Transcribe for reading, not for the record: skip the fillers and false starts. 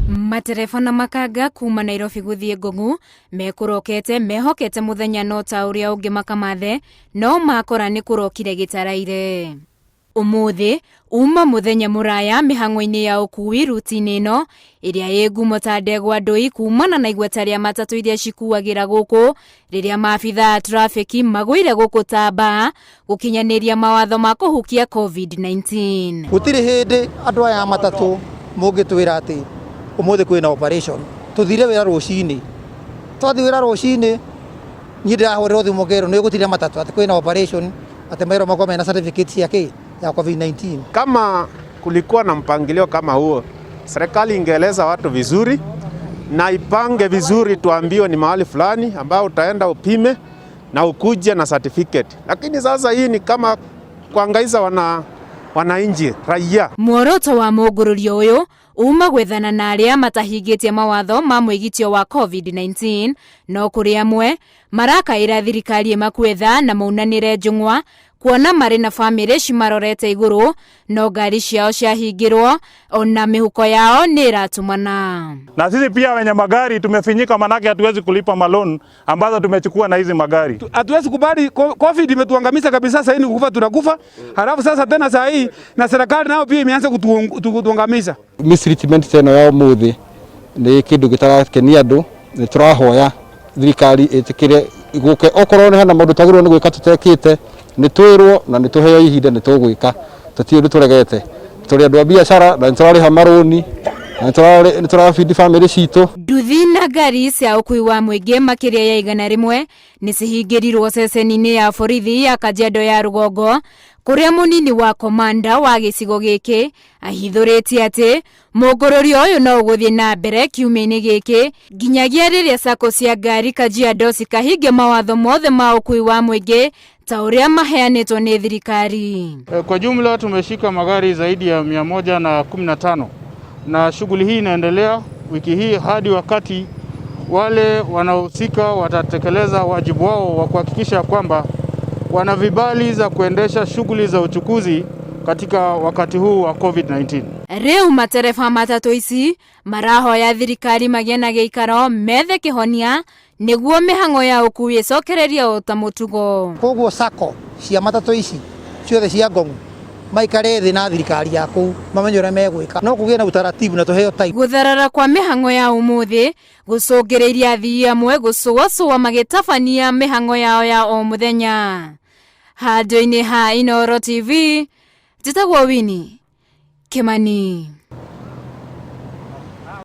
Matereba na makanga kuma Nairobi guthie Ngong'u mekurokete mehokete muthenya no ta uria ungi makamathe no makora ni kurokire gitaraire. Umuthi uma muthenya muraya mihango-ini ya ukui rutini ino iria ĩ ngumo ta ndegwa ndui kumana na igweta ria matatu iria cikuagira guku riria maabitha trafiki magwire guku Tamba gukinyaniria mawatho ma kuhukia COVID-19. Gutiri hindi andu aya matatu mungitwira ati umuthi kwina operation tuthire wira rucini twathi wira rucini ni ndirahurira thimu ngero ni gutire matatu ati kwina operation ati mairo makwa mena certificate yake ya COVID-19. Kama kulikuwa na mpangilio kama huo, serikali ingeeleza watu vizuri na ipange vizuri, tuambiwe ni mahali fulani ambao utaenda upime na ukuje na certificate. Lakini sasa hii ni kama kuangaiza wananchi raia. Muoroto wa mugururio uyu uma gwethana na aria matahingitie mawatho ma mwigitio wa COVID-19 no kuri amwe marakaira thirikari makwetha na maunanire njung'wa kuona mari na family cimarorete iguru no ngari ciao ciahingirwo ona mihuko yao ni iratumana. Na sisi pia wenye magari tumefinyika, manake hatuwezi kulipa malon ambazo tumechukua na hizi magari. Hatuwezi kubali, COVID imetuangamiza kabisa. Sasa hivi kufa tunakufa, halafu sasa tena saa hii na serikali nao pia imeanza kutuangamiza. Mistreatment teno ya umuthi ni kindu gitarakenia andu, ni turahoya thirikari itikire guke okorwo ni hana maundu twagirwo ni gwika tutekite ni twirwo na ni tuheo ihinda ni tugwika tutiuri turegete turi andu a biashara na turariha maroni na turafeed family citu. Nduthi na ngari cia ukui wa mwingi makiria ya 100 ni cihingirirwo ceceni-ini ya borithi ya Kajiado ya Rugongo kuria munini wa komanda wa gicigo giki ahithuritie ati mugururio uyu no uguthie na mbere kiumia-ini giki nginyagia riria sako cia ngari Kajiado cikahinge mawatho mothe ma ukui wa mwingi ta uria maheanitwo ni thirikari. Kwa jumla tumeshika magari zaidi ya 115 na shughuli hii inaendelea wiki hii hadi wakati wale wanaohusika watatekeleza wajibu wao wa kuhakikisha kwamba wana vibali za kuendesha shughuli za uchukuzi katika wakati huu wa COVID-19. Riu matereba matatu ici marahoya thirikari magie na giikaro methe kihonia niguo mihango ya ukui icokereria ota mutugo. Koguo sako cia matatu ici ciothe cia Ngong'u maikare thi na thirikari yaku mamenye uria megwika no kugie na utaratibu na tuheo time. Gutharara kwa mihango ya umuthi gucungiriria athii amwe gucuacua magitabania mihango yao ya o muthenya. Handu-ini ha Inooro TV, njitagwo Winnie Kimani.